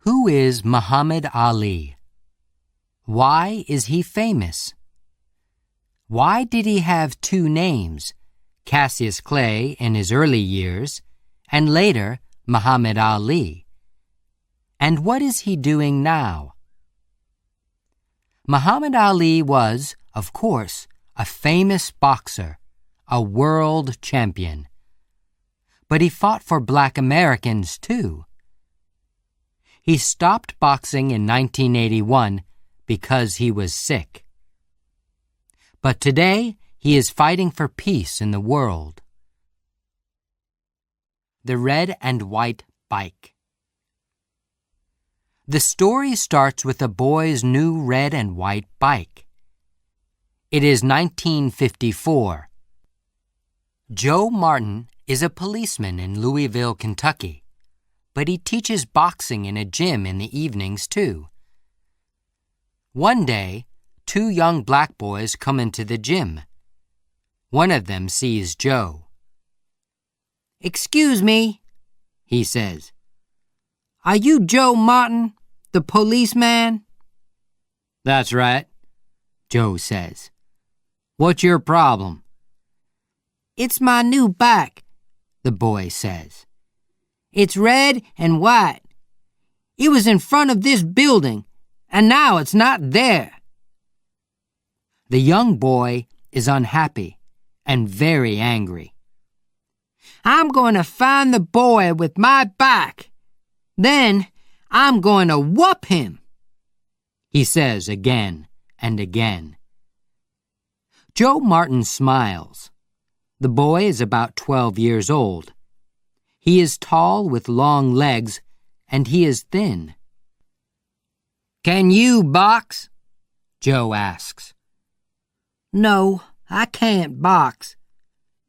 Who is Muhammad Ali? Why is he famous? Why did he have two names, Cassius Clay in his early years, and later Muhammad Ali? And what is he doing now? Muhammad Ali was, of course, a famous boxer, a world champion. But he fought for Black Americans, too. He stopped boxing in 1981 because he was sick. But today, he is fighting for peace in the world. The Red and White Bike. The story starts with a boy's new red and white bike. It is 1954. Joe Martin is a policeman in Louisville, Kentucky, but he teaches boxing in a gym in the evenings, too. One day, two young black boys come into the gym. One of them sees Joe. "Excuse me," he says. "Are you Joe Martin, the policeman?" "That's right," Joe says. "What's your problem?" "It's my new bike," the boy says. "It's red and white. It was in front of this building, and now it's not there." The young boy is unhappy and very angry. "I'm going to find the boy with my bike. Then I'm going to whoop him," he says again and again. Joe Martin smiles. The boy is about 12 years old. He is tall with long legs, and he is thin. "Can you box?" Joe asks. "No, I can't box,"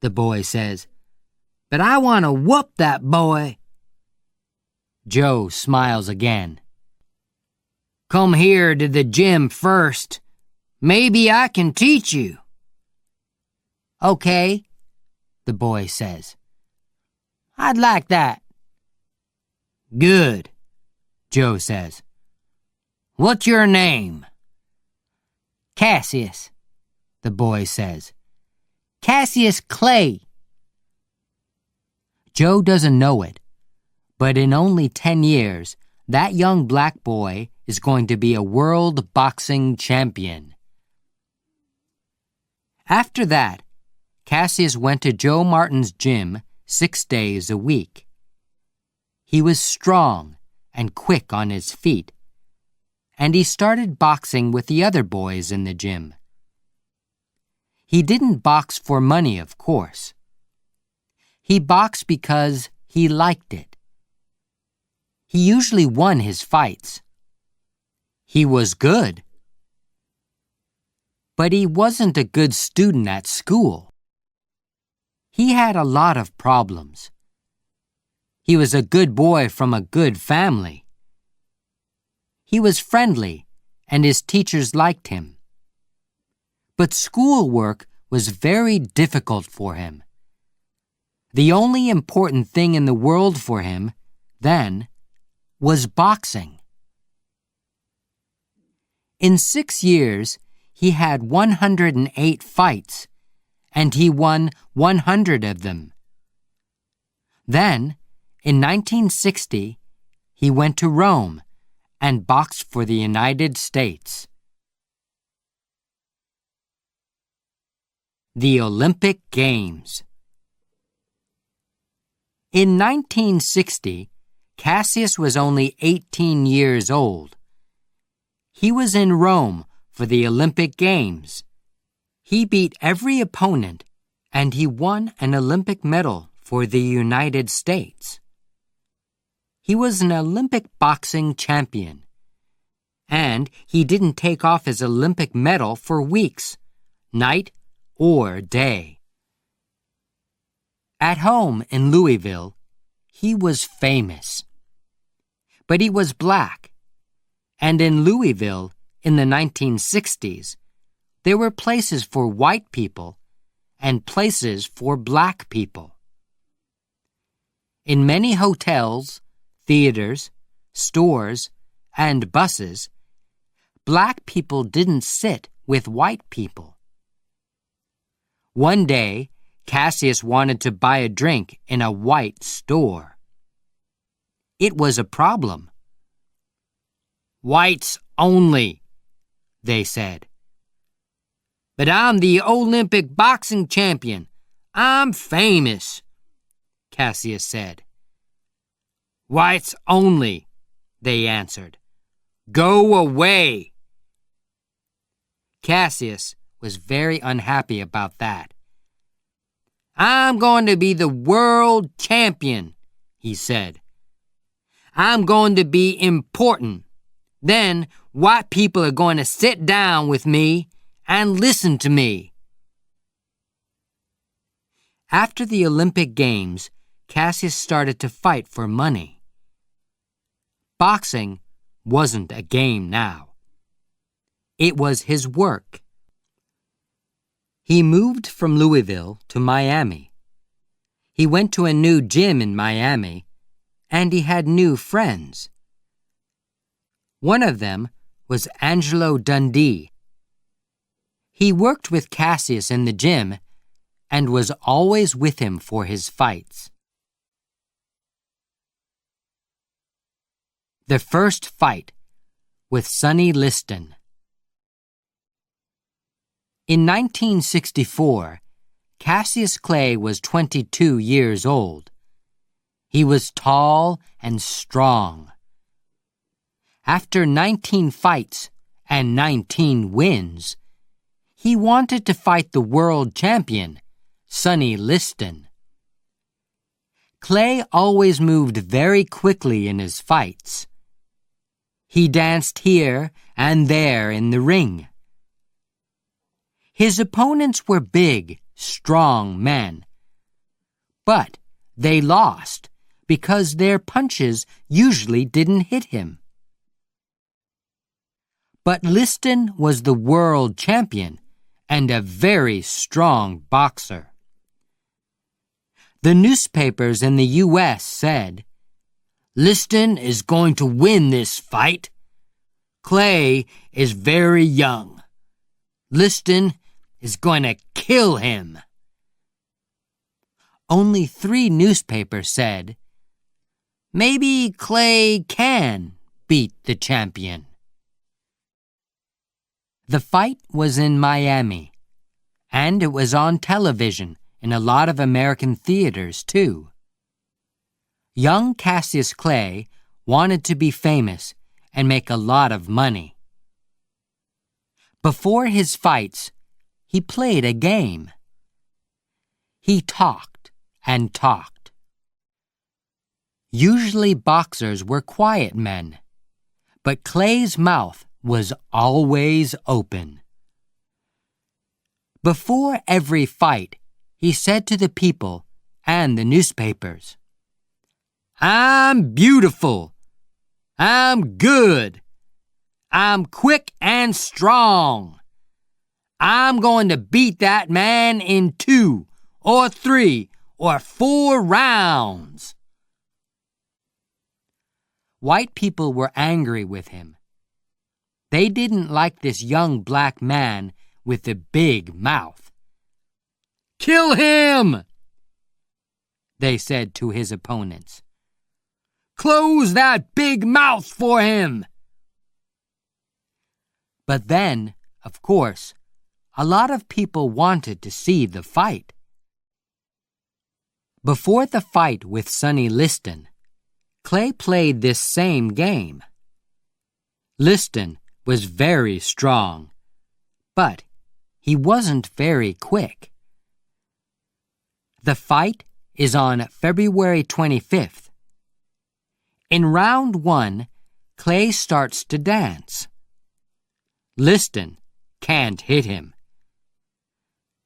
the boy says, "but I want to whoop that boy." Joe smiles again. "Come here to the gym first. Maybe I can teach you." "Okay," the boy says. "I'd like that." "Good," Joe says. "What's your name?" "Cassius," the boy says. "Cassius Clay." Joe doesn't know it, but in only 10 years, that young black boy is going to be a world boxing champion. After that, Cassius went to Joe Martin's gym 6 days a week. He was strong and quick on his feet, and he started boxing with the other boys in the gym. He didn't box for money, of course. He boxed because he liked it. He usually won his fights. He was good. But he wasn't a good student at school. He had a lot of problems. He was a good boy from a good family. He was friendly, and his teachers liked him. But schoolwork was very difficult for him. The only important thing in the world for him, then, was boxing. In 6 years, he had 108 fights, and he won 100 of them. Then, in 1960, he went to Rome and boxed for the United States. The Olympic Games. In 1960, Cassius was only 18 years old. He was in Rome for the Olympic Games. He beat every opponent, and he won an Olympic medal for the United States. He was an Olympic boxing champion, and he didn't take off his Olympic medal for weeks, night or day. At home in Louisville, he was famous. But he was black, and in Louisville, in the 1960s, there were places for white people and places for black people. In many hotels, theaters, stores, and buses, black people didn't sit with white people. One day, Cassius wanted to buy a drink in a white store. It was a problem. "Whites only," they said. "But I'm the Olympic boxing champion. I'm famous," Cassius said. "Whites only," they answered. "Go away." Cassius was very unhappy about that. "I'm going to be the world champion," he said. "I'm going to be important. Then white people are going to sit down with me and listen to me." After the Olympic Games, Cassius started to fight for money. Boxing wasn't a game now. It was his work. He moved from Louisville to Miami. He went to a new gym in Miami, and he had new friends. One of them was Angelo Dundee. He worked with Cassius in the gym and was always with him for his fights. The first fight with Sonny Liston. In 1964, Cassius Clay was 22 years old. He was tall and strong. After 19 fights and 19 wins, he wanted to fight the world champion, Sonny Liston. Clay always moved very quickly in his fights. He danced here and there in the ring. His opponents were big, strong men. But they lost because their punches usually didn't hit him. But Liston was the world champion and a very strong boxer. The newspapers in the U.S. said, "Liston is going to win this fight. Clay is very young. Liston is going to kill him." Only 3 newspapers said, "Maybe Clay can beat the champion." The fight was in Miami, and it was on television in a lot of American theaters, too. Young Cassius Clay wanted to be famous and make a lot of money. Before his fights, he played a game. He talked and talked. Usually boxers were quiet men, but Clay's mouth was always open. Before every fight, he said to the people and the newspapers, "I'm beautiful. I'm good. I'm quick and strong. I'm going to beat that man in 2 or 3 or 4 rounds." White people were angry with him. They didn't like this young black man with the big mouth. "Kill him!" they said to his opponents. "Close that big mouth for him!" But then, of course, a lot of people wanted to see the fight. Before the fight with Sonny Liston, Clay played this same game. Liston was very strong, but he wasn't very quick. The fight is on February 25th. In round 1, Clay starts to dance. Liston can't hit him.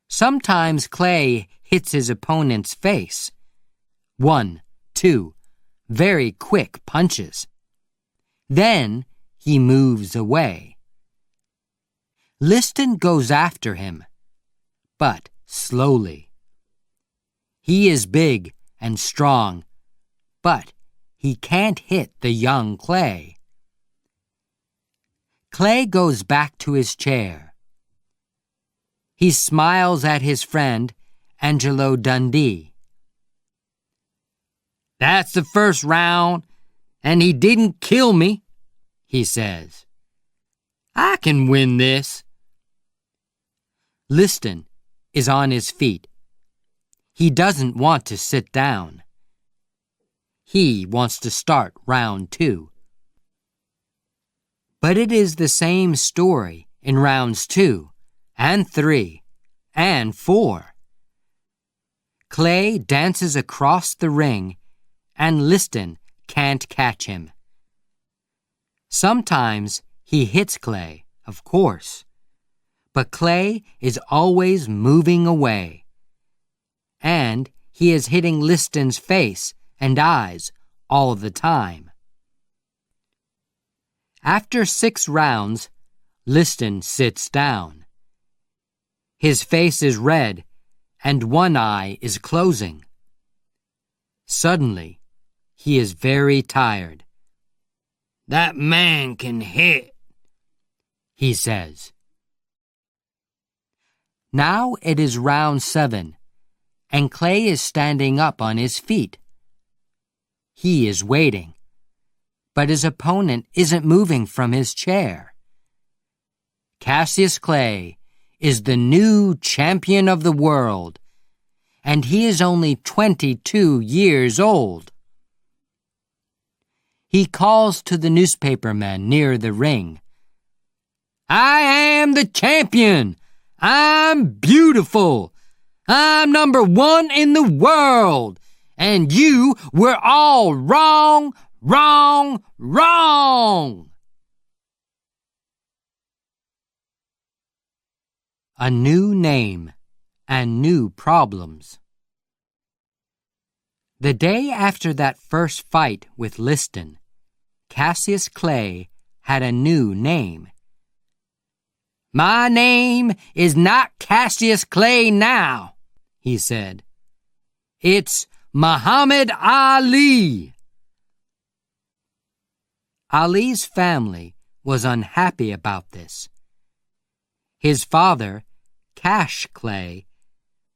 Sometimes Clay hits his opponent's face. 1, 2, very quick punches. Then he moves away. Liston goes after him, but slowly. He is big and strong, but he can't hit the young Clay. Clay goes back to his chair. He smiles at his friend, Angelo Dundee. "That's the first round, and he didn't kill me," he says. "I can win this." Liston is on his feet. He doesn't want to sit down. He wants to start round 2. But it is the same story in rounds 2 and 3 and 4. Clay dances across the ring, and Liston can't catch him. Sometimes he hits Clay, of course, but Clay is always moving away, and he is hitting Liston's face and eyes all the time. After 6 rounds, Liston sits down. His face is red, and one eye is closing. Suddenly, he is very tired. "That man can hit," he says. Now it is round 7, and Clay is standing up on his feet. He is waiting, but his opponent isn't moving from his chair. Cassius Clay is the new champion of the world, and he is only 22 years old. He calls to the newspapermen near the ring. "I am the champion! I'm beautiful! I'm number 1 in the world! And you were all wrong, wrong, wrong!" A new name and new problems. The day after that first fight with Liston, Cassius Clay had a new name. "My name is not Cassius Clay now," he said. "It's Muhammad Ali." Ali's family was unhappy about this. His father, Cash Clay,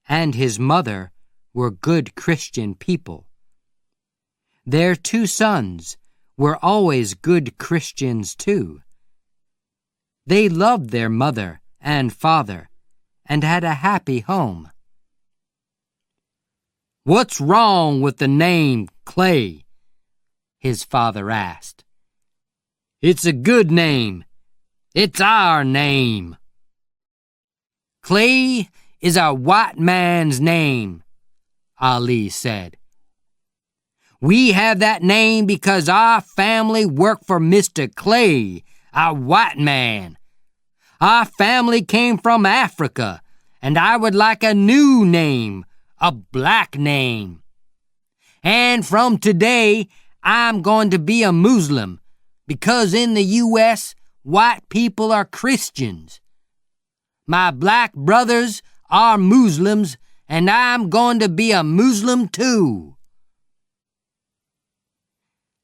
and his mother were good Christian people. Their 2 sons were always good Christians too. They loved their mother and father and had a happy home. "What's wrong with the name Clay?" his father asked. "It's a good name. It's our name." "Clay is a white man's name," Ali said. "We have that name because our family worked for Mr. Clay, a white man. Our family came from Africa, and I would like a new name, a black name. And from today, I'm going to be a Muslim, because in the U.S., white people are Christians. My black brothers are Muslims, and I'm going to be a Muslim too."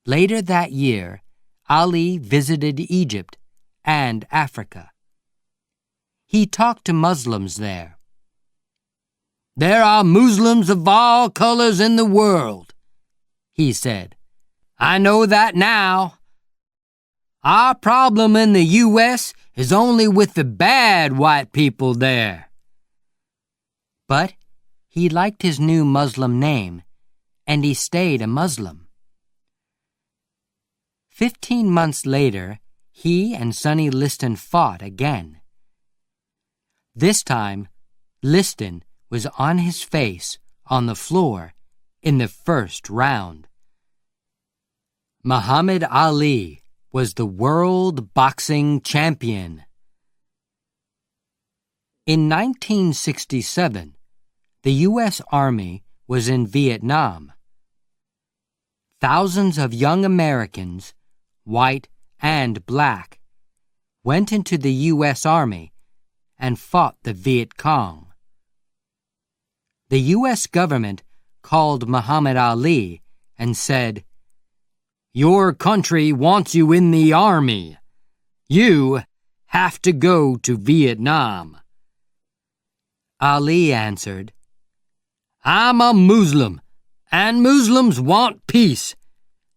Later that year, Ali visited Egypt and Africa. He talked to Muslims there. "There are Muslims of all colors in the world," he said. "I know that now. Our problem in the U.S. is only with the bad white people there." But he liked his new Muslim name, and he stayed a Muslim. 15 months later, he and Sonny Liston fought again. This time, Liston was on his face on the floor in the first round. Muhammad Ali was the world boxing champion. In 1967, the U.S. Army was in Vietnam. Thousands of young Americans, white and black, went into the U.S. Army and fought the Viet Cong. The U.S. government called Muhammad Ali and said, Your country wants you in the army. You have to go to Vietnam." Ali answered, "I'm a Muslim, and Muslims want peace.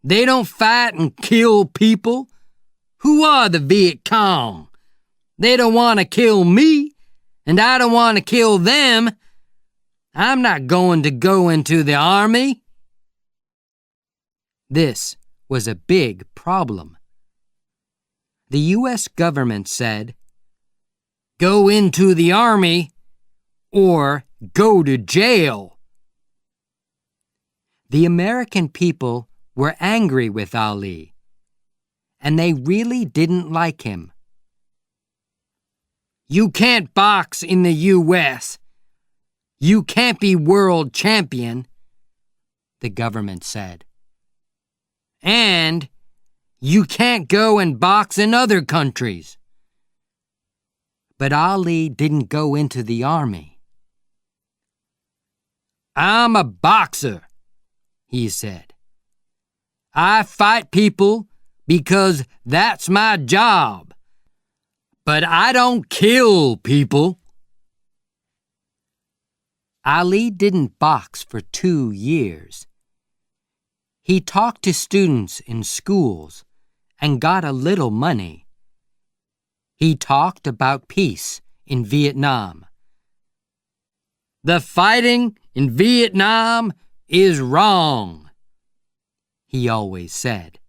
They don't fight and kill people. Who are the Viet Cong? They don't want to kill me, and I don't want to kill them. I'm not going to go into the army." This was a big problem. The U.S. government said, "Go into the army or go to jail." The American people were angry with Ali, and they really didn't like him. "You can't box in the U.S. You can't be world champion," the government said. "And you can't go and box in other countries." But Ali didn't go into the army. "I'm a boxer," he said. "I fight people because that's my job. But I don't kill people." Ali didn't box for 2 years. He talked to students in schools and got a little money. He talked about peace in Vietnam. "The fighting in Vietnam is wrong," he always said.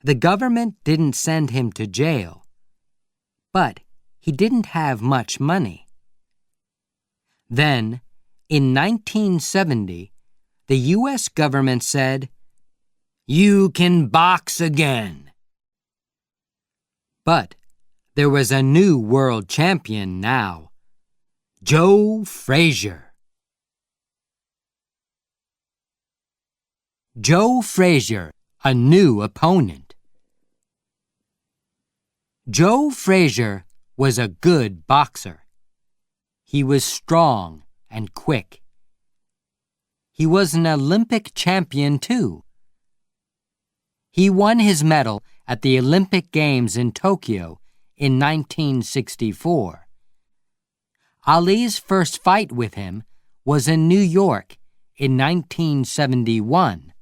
The government didn't send him to jail, but he didn't have much money. Then, in 1970, the U.S. government said, "You can box again." But there was a new world champion now, Joe Frazier. Joe Frazier, a new opponent. Joe Frazier was a good boxer. He was strong and quick. He was an Olympic champion, too. He won his medal at the Olympic Games in Tokyo in 1964. Ali's first fight with him was in New York in 1971.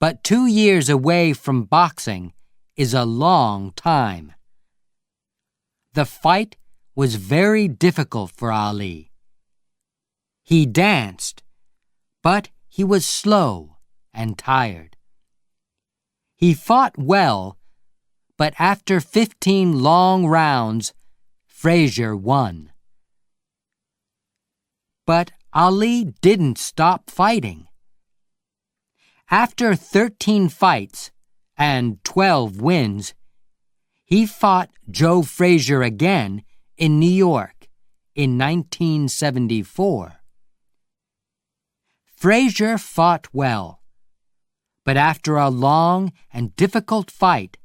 But 2 years away from boxing is a long time. The fight was very difficult for Ali. He danced, but he was slow and tired. He fought well, but after 15 long rounds, Frazier won. But Ali didn't stop fighting. After 13 fights and 12 wins, he fought Joe Frazier again in New York in 1974. Frazier fought well, but after a long and difficult fight,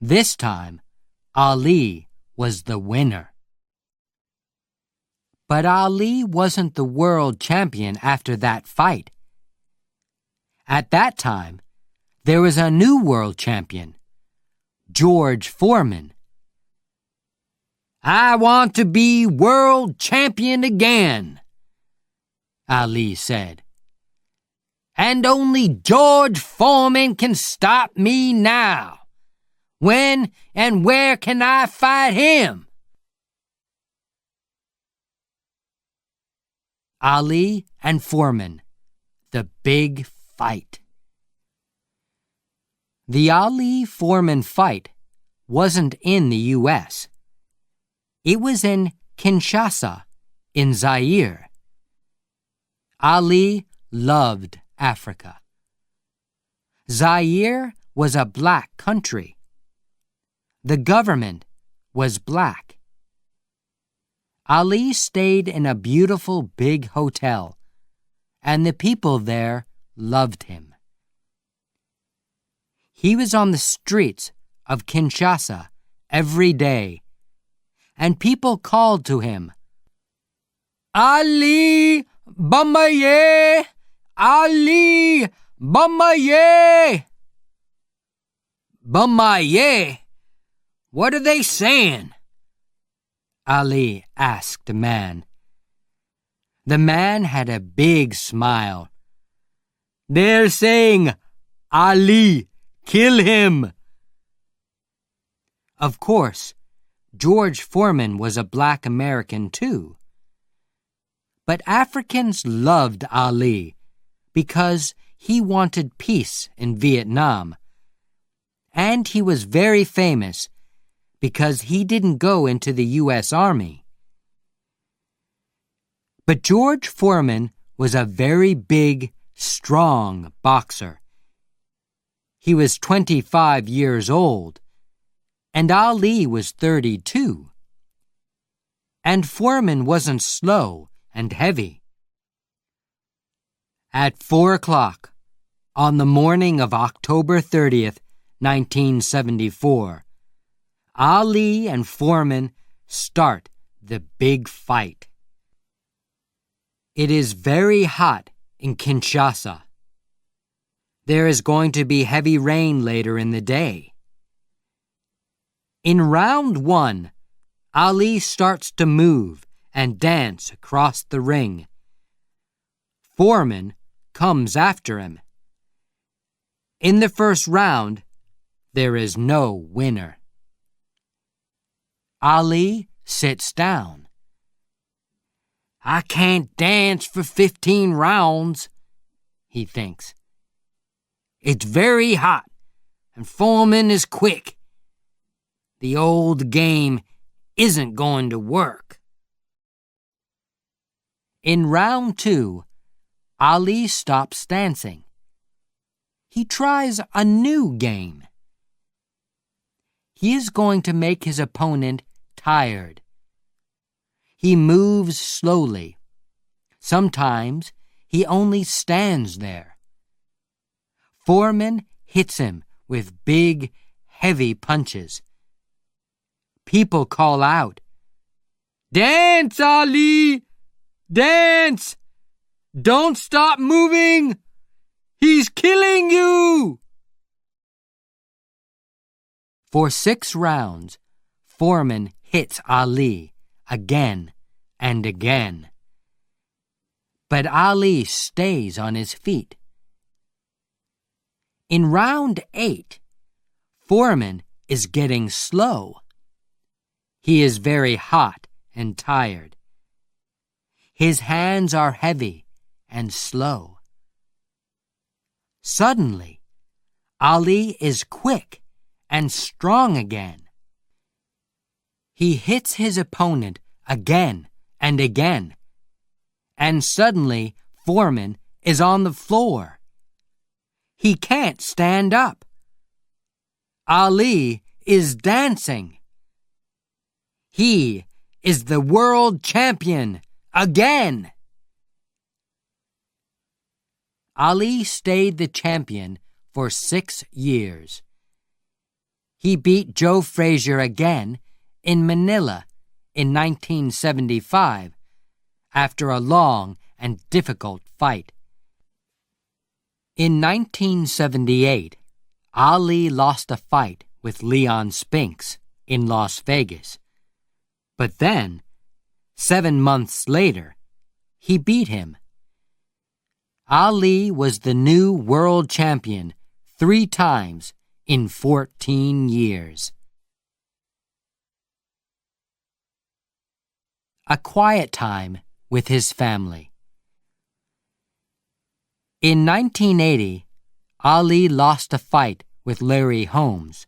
this time Ali was the winner. But Ali wasn't the world champion after that fight. At that time, there was a new world champion, George Foreman. "I want to be world champion again," Ali said. "And only George Foreman can stop me now. When and where can I fight him?" Ali and Foreman, the big fight. The Ali-Foreman fight wasn't in the U.S. It was in Kinshasa, in Zaire. Ali loved Africa. Zaire was a black country. The government was black. Ali stayed in a beautiful big hotel, and the people there loved him. He was on the streets of Kinshasa every day, and people called to him, "Ali Bamaye! Ali Bummaye! Bummaye? What are they saying? Ali asked the man. The man had a big smile. They're saying, Ali, kill him. Of course, George Foreman was a black American too. But Africans loved Ali because he wanted peace in Vietnam. And he was very famous because he didn't go into the U.S. Army. But George Foreman was a very big, strong boxer. He was 25 years old, and Ali was 32. And Foreman wasn't slow and heavy. At 4 o'clock, on the morning of October 30th, 1974, Ali and Foreman start the big fight. It is very hot in Kinshasa. There is going to be heavy rain later in the day. In round 1, Ali starts to move and dance across the ring. Foreman comes after him. In the first round, there is no winner. Ali sits down. I can't dance for 15 rounds, he thinks. It's very hot, and Foreman is quick. The old game isn't going to work. In round 2, Ali stops dancing. He tries a new game. He is going to make his opponent tired. He moves slowly. Sometimes he only stands there. Foreman hits him with big, heavy punches. People call out, "Dance, Ali! Dance! Don't stop moving! He's killing you!" For 6 rounds, Foreman hits Ali again and again. But Ali stays on his feet. In round 8, Foreman is getting slow. He is very hot and tired. His hands are heavy and slow. Suddenly, Ali is quick and strong again. He hits his opponent again and again, and suddenly Foreman is on the floor. He can't stand up. Ali is dancing. He is the world champion again. Ali stayed the champion for 6 years. He beat Joe Frazier again in Manila in 1975 after a long and difficult fight. In 1978, Ali lost a fight with Leon Spinks in Las Vegas. But then, 7 months later, he beat him. Ali was the new world champion 3 times in 14 years. A quiet time with his family. In 1980, Ali lost a fight with Larry Holmes.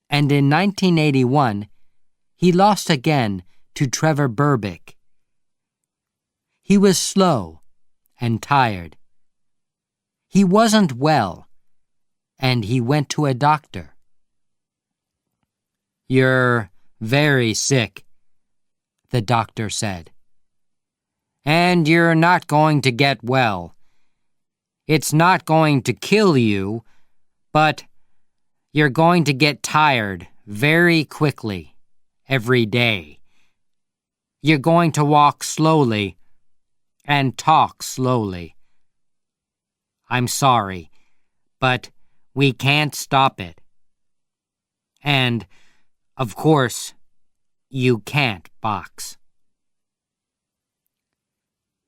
And in 1981, he lost again to Trevor Berbick. He was slow and tired. He wasn't well, and he went to a doctor. "You're very sick," the doctor said. "And you're not going to get well. It's not going to kill you, but you're going to get tired very quickly every day. You're going to walk slowly and talk slowly. I'm sorry, but we can't stop it. And, of course, you can't box.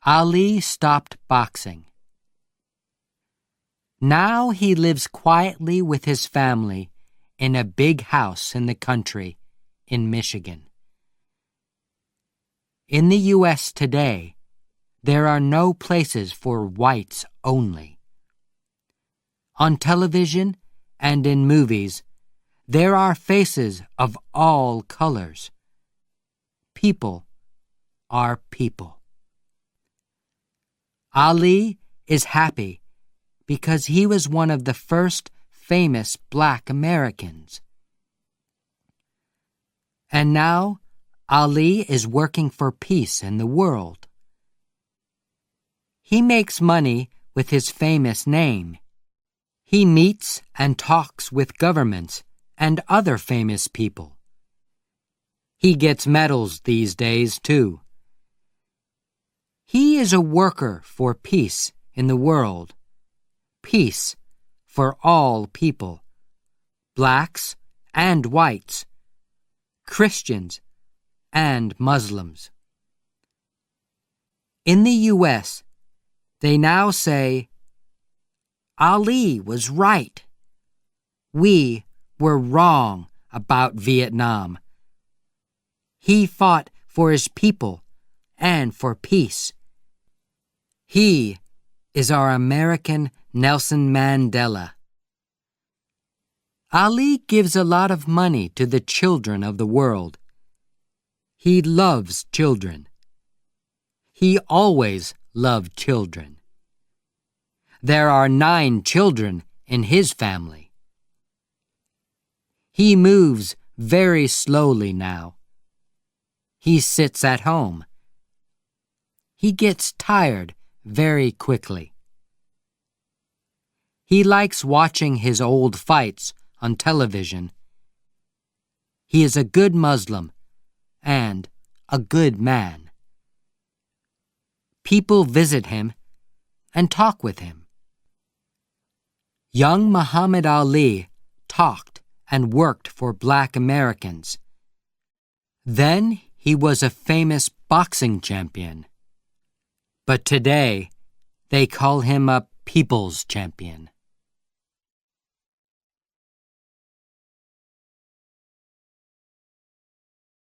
Ali stopped boxing. Now he lives quietly with his family in a big house in the country in Michigan. In the U.S. today, there are no places for whites only. On television and in movies, there are faces of all colors. People are people. Ali is happy because he was one of the first famous Black Americans. And now, Ali is working for peace in the world. He makes money with his famous name. He meets and talks with governments and other famous people. He gets medals these days, too. He is a worker for peace in the world. Peace for all people, blacks and whites, Christians and Muslims. In the U.S., they now say, Ali was right. We were wrong about Vietnam. He fought for his people and for peace. He is our American Nelson Mandela. Ali gives a lot of money to the children of the world. He loves children. He always loved children. There are 9 children in his family. He moves very slowly now. He sits at home. He gets tired very quickly. He likes watching his old fights on television. He is a good Muslim and a good man. People visit him and talk with him. Young Muhammad Ali talked and worked for Black Americans. Then he was a famous boxing champion. But today, they call him a people's champion.